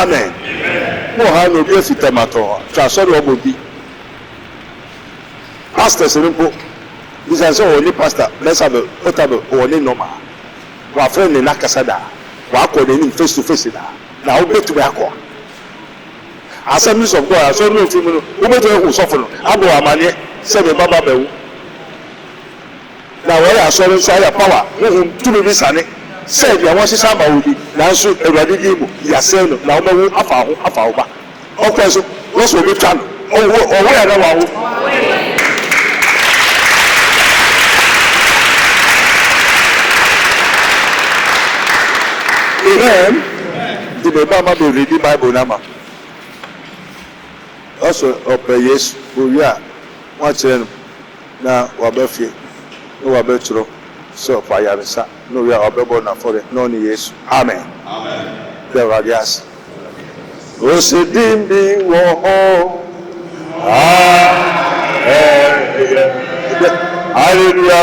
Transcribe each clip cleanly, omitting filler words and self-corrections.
Amen. Moha no be fitamato. Twa sorry obobi. Pastors nimpo. This is only pastor. Let's have a Otabil only normal. Wa friend na kasada. Wa akọ ni face to face da. Na obetu be akọ. Assemblies of God, so no film no. Obetu e so no. Abo amane se be baba bewu. Na we asọrọ so ya power. Tumi bi sane. Say dia won sisa ma wodi. Nanso Ewurade di mu ya se no. Na obewu afa ho ba. Okọ so wo so bi twa no. Owo ya na wa wo. Amen. The Mama will read the Bible now. Also, yes, we are watching now. Wabefi, no Wabetro, so Fayarisa, no, we are Obebona for it, no, yes. Amen. Amen. The Radias. Osidimbi wo. Hallelujah.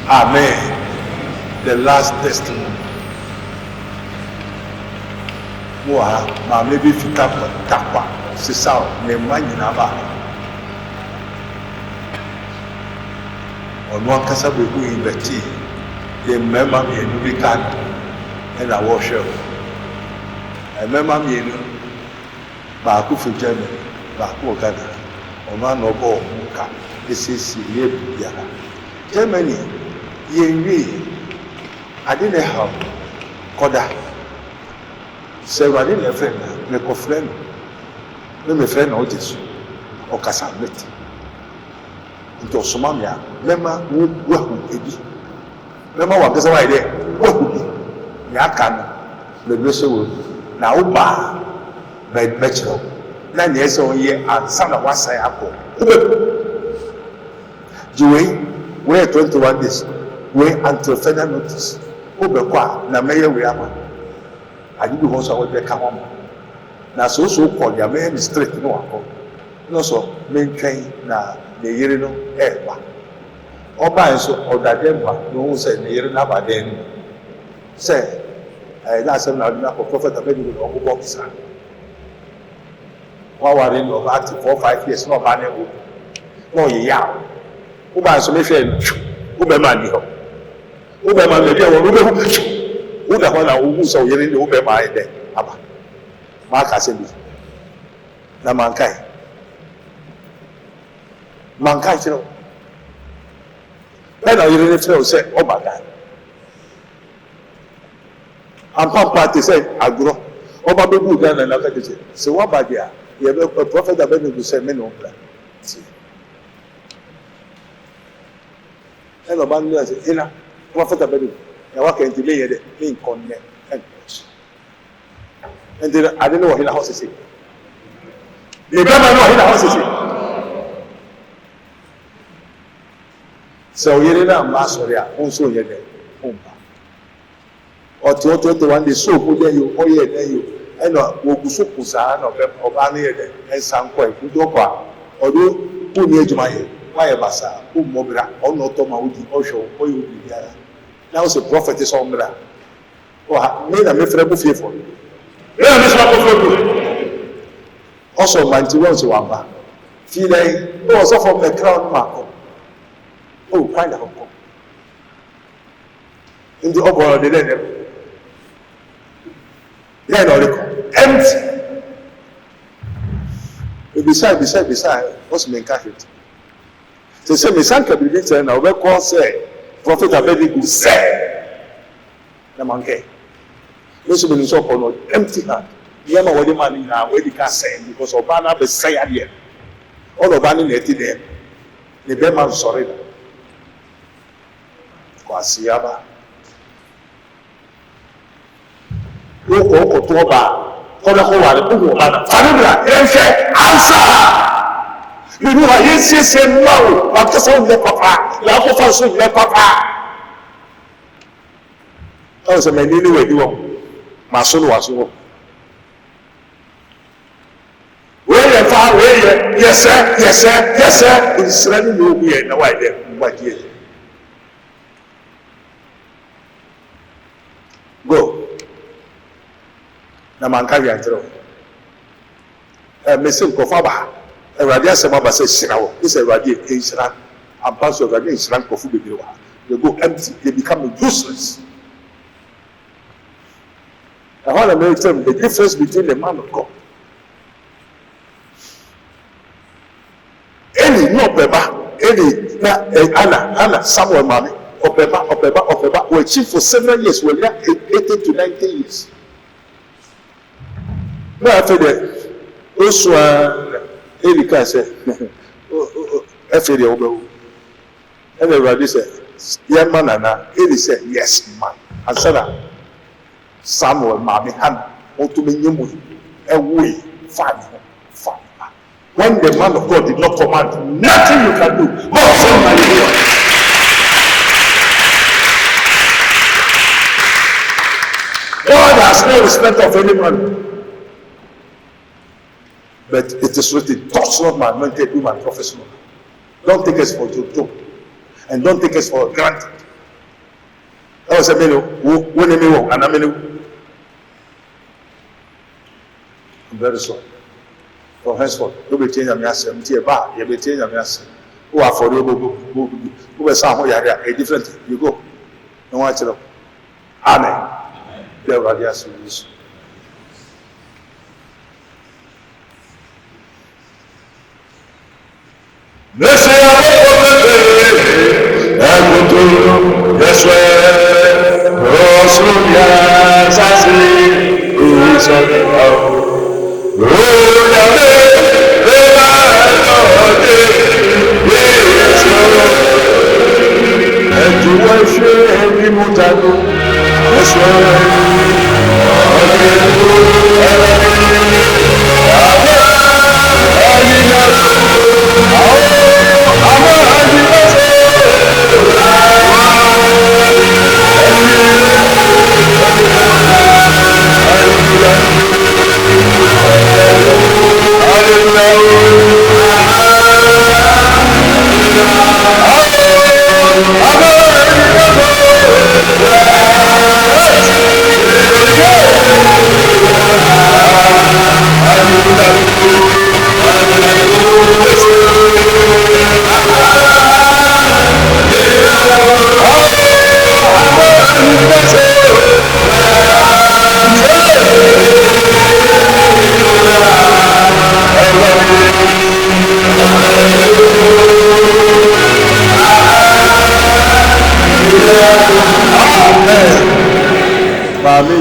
Amen. The last testimony. Moha, ma maybe fita takwa, sisa ne manyi na ba. Ono kasa be ku investi. Ye mema me nu bi kan and I worship. E mema me nu ba ku fu Germany, ba ku Ghana. Ono no bo ka. This is ye bia. Germany ye I didn't have Koda. So I didn't have friend, make a friend. Me friend no this or Casamlet. Into Somalia, Mema would ebi. Mema wa kasa wa ide. Ya kan le blessed would. Na uba by metro. Na nyese onye ansa na wasa yako. Juwe we 21 days. We until further notice. Obekwa na meye we ama. Ajibu ho so we ka ho. Na so call ya me straight no akọ. No so mentwen na ne yire no ba. Oba enso odade mba no hu se ne yire na ba den. Se na asem na na prophet Otabil no go box. Wa ware no ba 4-5 years no ba ne wo. No ye ya. Oba enso me fe ube ma ni ho. Ube ma me dia wo ube hu. Ube ho na wo so yire ni ube ma ide aba. Ma ka se bi. Na mankai. Mankai tiro. Na yire ni tiro se oba ga. Ampa party say agro. Oba be bu ga na ka je. Se wa ba dia. Ye be prophet Otabil go say me no plan. Hello, man, ina prophet Otabil. Na wa kan tile yede in konne and then I don't know what in the house is. The government know in the house is. So you na masoria onso yede umba. O 21 dey so go there you oye there you. E no wo guso kusa na oba na yede ensanko e do kwa. Odo ku ni ejuma ye. Why basa ku mobra ono to ma udi osho oyo udi biara. Now the prophet is on that. Oh, me na me frɛ bu fearful. Me na me so ko fo. Also 91 so wamba. Feeling, oh, so from the crown mark. Oh, quite a home. In the upper of the land. Then all the empty. Beside, what's the main carpet? They say, my son can be written, I'll call say, Prophet Abedi say, the monkey. Those who so called empty hand. You know what the man in now, where they can say, because of Bana be say again. All of Bani let it there. The Beman sorry. Kwasiaba. Oko Toba, Kodakoa, Ugumana, Fanula, answer. You know, yes, no, but just on the papa, Lakofa, the papa. That was a man anyway, you want. My son was wrong. Where, yes, sir. It's running you here, no idea, what year. Go. Namanka Yantro. Missing Kofaba. A Radia Samaba says, Sinaw, this is a Radia Isran, and Pastor Radia Isran Kofu. They go empty, they become useless. I want to make them the difference between the man of God. Any no beba, any Anna, Samuel Mami, Opeba, were chief for several years, were 18 to 19 years. No, after that, also, Erika said, after the Obo, and everybody said, young man, and Eli said, yes, man, and said, Samuel Mami, Hannah, Otumin, and we find. When the man of God did not command, nothing you can do. God has no respect of any man. But it is written, touch not my anointed woman, professional. Don't take us for joke. And don't take us for granted. That was a minute. I'm very sorry. For henceforth, you will change your answer. You will change your answer. Who are for you? Who are some a different thing. You go. No one to Amen. There are the answers.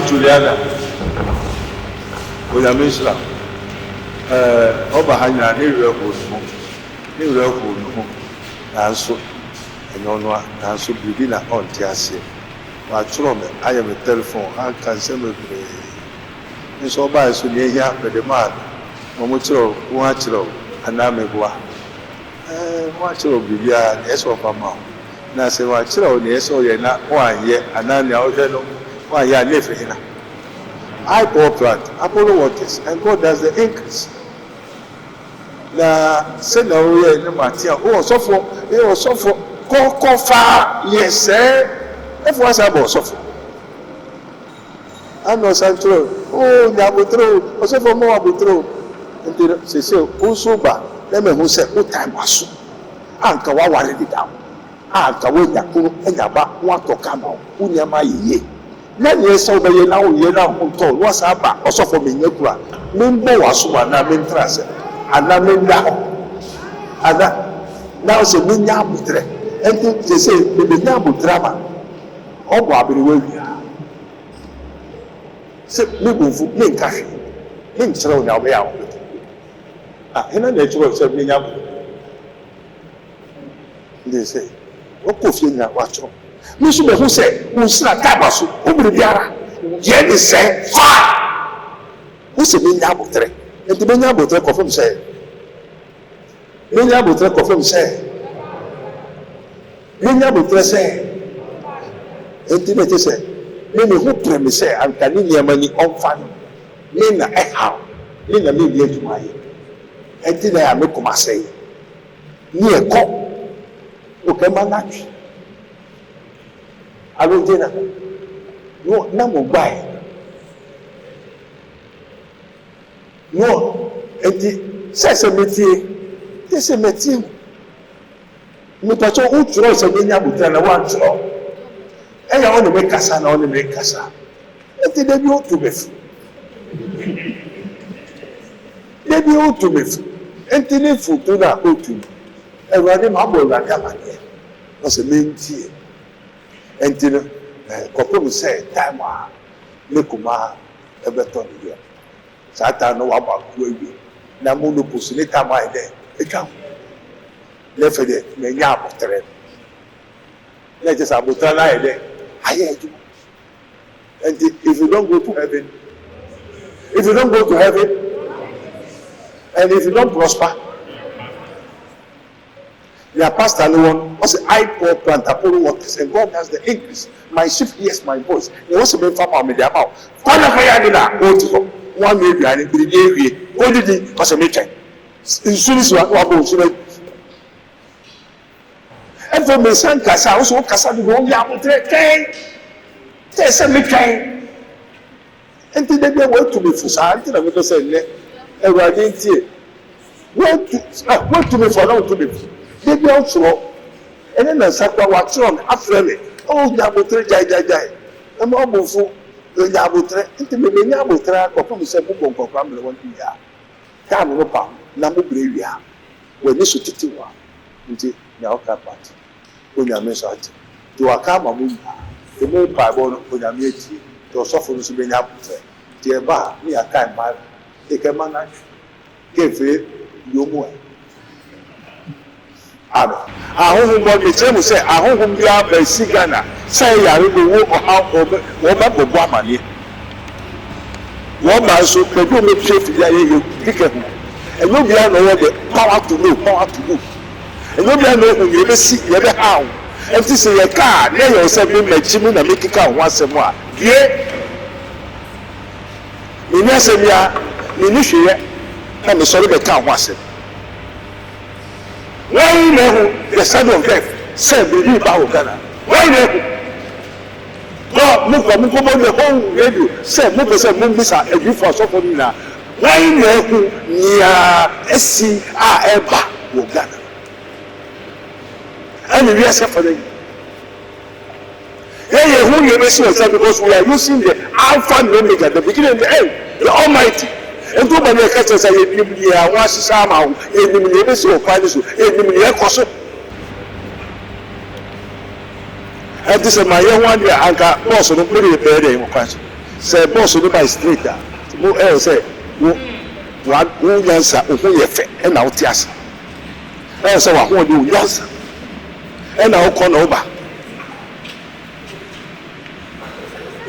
Juliana, we are Mensa. Obahanya, New York, Nanso, and Onwa, Nanso, Bidina on Tiasi. My children, I am a telephone, I can send me. It's all by so near here, but the man, Momocho, Watchro, and Namegua. Watchro, Bidia, yes, of a mouth. Now say, Watchro, yes, or you're not 1 year, and then the why you are living? I pour plant, Apollo waters, and God does the increase. Now, say no, we are in the material. Oh, so for, it was so for, go far, yes, sir. If was about so for. I know Sancho, oh, Nabutro, also for more Abutro. And say, also bad. na me hu say o time aso anka wa ware di down anka wo nya kunu enya ba wo to kama wo nya ma yeye na ne so be ye na wo ye na ho to wo sa ba osofo me nya kura me mbo waso na me ntrase ana me nda ho ana na o se me nya abutre enti se se me nya abutra ma o bo abere wa wi se me bonfu me nka hwe me nkyere wo nya wo ya wo hena na echiwo se me nya abutre they say what could you not watch? Miss who said, who's not Tabasu, who will be ara? Yet is say, fire! Who's a Minyabutre? And the Minyabutre confirm say, Minyabutre confirm say, Minyabutre say, and Timothy say, Many who premise say, and can in your money on fun. Nina a how, Nina me be to my and then I make my say, near cop. Okay, manage. I don't dinner. No, no, buy. No, and the says a métier. This is a métier. But I told you, throws a million with an one throw. And I only make casa, only make casa. And the baby ought to be. Baby ought to be. And the name for do not go to. And running my boy like a man was a main tea. And dinner, Coco said, Time, Lekuma, a better year. Satan know about Quaby. Namuno Pusinita, my day. It come. Left it, may yap of terrain. Let us have a day. I hear you. And if you don't go to heaven, if you don't go to heaven, and if you don't prosper, their pastor no one was I pour plant Apollo waters and God has the increase. My sheep hears my voice. He was a bit far with their mouth. One maybe I didn't be only the was a meeting. As soon as you are going and for my son Casa also Casa the wrong yam there's a meeting. And then they went to me for something I would say, and I didn't see what to me for long to me. They be also, and then the Saka was on after me. Oh, Yabutre, Jai. I'm almost full. The Yabutre, intimately Yabutra, or from the Sebu Bomb, 1 year. Come up, Namu Bravia. When this is Titua, into Yauka Party, when you miss out. To a Kama, the moon by one when you meet to suffer to be Yabutre. Dear Bar, me a kind man, take a man, give it, you more. Ahun mo bi tell me say ahun bi a si Ghana say yare go wo wo ma go bo amane wo ma so pedu me chef ya ye kike ho eno bi a no wo de power to know eno bi a no hu ye be si ye be how enti say ye ka na ye say me machi mu na me kika ho asem a die me ni asem ya me ni hwe na me so be ka ho asem. Why never the son of death said the new power Ghana? Why never? God, look at the whole radio. Said, look at Mensa, a youth for so now. Why never near SCR Ghana? And we are suffering. Hey, who you may see yourself because we are using the Alpha and Omega, the beginning and the end, the Almighty. And do my catches I was somehow in the Ministry of Finance in the Cosso. And this is my young one year. I got boss on a pretty birthday. Say, boss on my street. Who else say, one answer, who and out yes. And so I want you, yes. And I'll call over.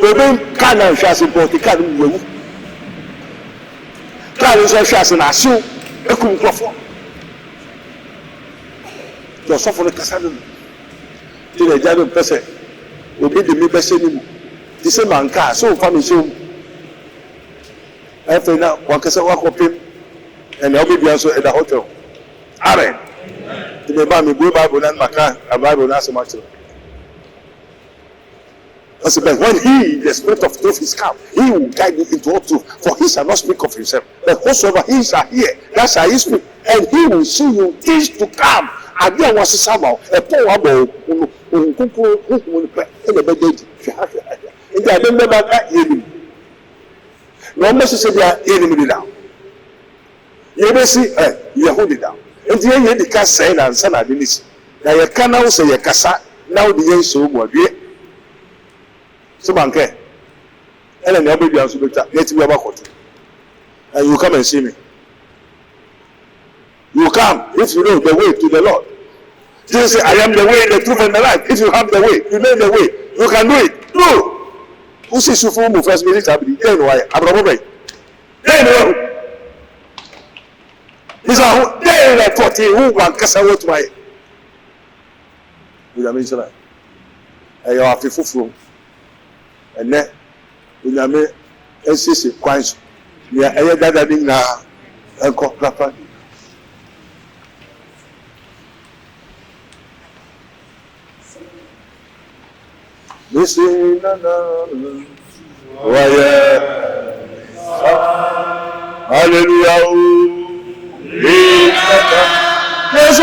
We can't share about the cannon. God is a chance and I sue a kumquafo. Your soft for the Cassadon. Till a giant person will be the best anymore. The same man car, so funny soon. After now, one can say, walk up him and I'll be also at the hotel. Aaron, the Bible, Bible, and Maca, a Bible, and so much. I said, but when he, the Spirit of truth, is come, he will guide you into all truth. For he shall not speak of himself, but whatsoever he shall hear, that shall he speak, and he will show you things to come. Again, was somehow a poor about in the bed. I don't remember that enemy. No message said they are enemy now. You may see, you hold it down. And the end, the cast saying and son of this. Now you can now say a cassa, now the end so what we so banker. And then everybody else will let me about and you come and see me. You come if you know the way to the Lord. Jesus said, I am the way, the truth, and the life. If you have the way, you know the way, you can do it. No. Who says you for first minute? Then why? I'm not then these are then 40 who want Cassa what why? You mean so? I have to fulfill. And then you mean SCC quench. We are a gathering now and call Papa. Listen, hallelujah. Yes,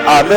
Amen.